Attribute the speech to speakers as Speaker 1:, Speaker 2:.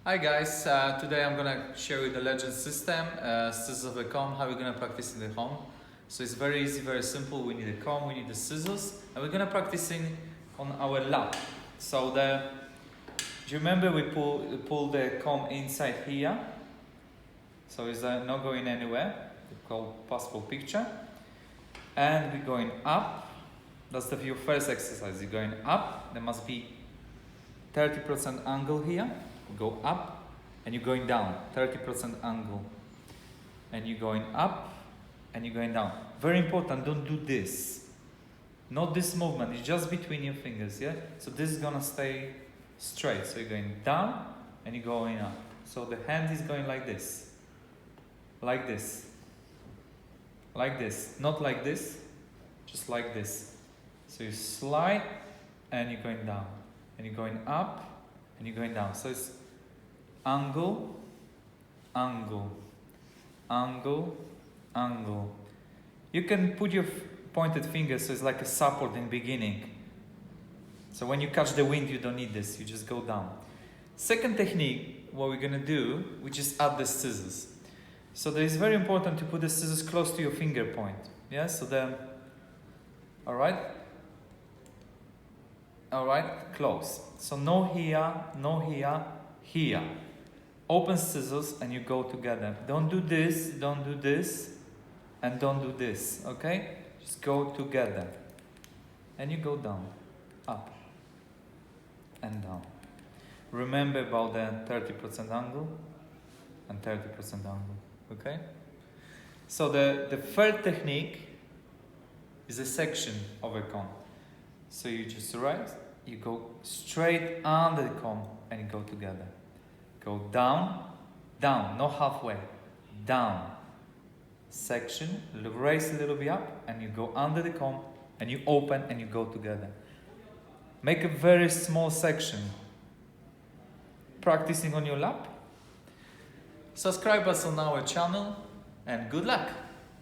Speaker 1: Hi guys, today I'm gonna show you the legend system, scissors of the comb, how we're gonna practice in the home. So it's very easy, very simple. We need a comb, we need the scissors, and we're gonna practicing on our lap. So do you remember we pull the comb inside here? So it's not going anywhere. We call possible picture. And we're going up. That's your first exercise. You're going up. There must be 30% angle here. Go up and you're going down, 30% angle, and you're going up and you're going down. Very important, don't do this, not this movement, it's just between your fingers. Yeah, so this is gonna stay straight. So you're going down and you're going up. So the hand is going like this, like this, like this, not like this, just like this. So you slide and you're going down and you're going up and you're going down. So it's angle, angle, angle, angle. You can put your pointed finger so it's like a support in the beginning. So when you catch the wind, you don't need this, you just go down. Second technique, what we're gonna do, we just add the scissors. So it is very important to put the scissors close to your finger point. Yeah, so then, alright, close. So no here, no here, here. Open scissors and you go together. Don't do this, and don't do this, okay? Just go together. And you go down, up, and down. Remember about the 30% angle and 30% angle, okay? So the third technique is a section of a comb. So you just you go straight under the comb and you go together. Go down, down, not halfway, down. Section, raise a little bit up and you go under the comb and you open and you go together. Make a very small section. Practicing on your lap. Subscribe us on our channel and good luck.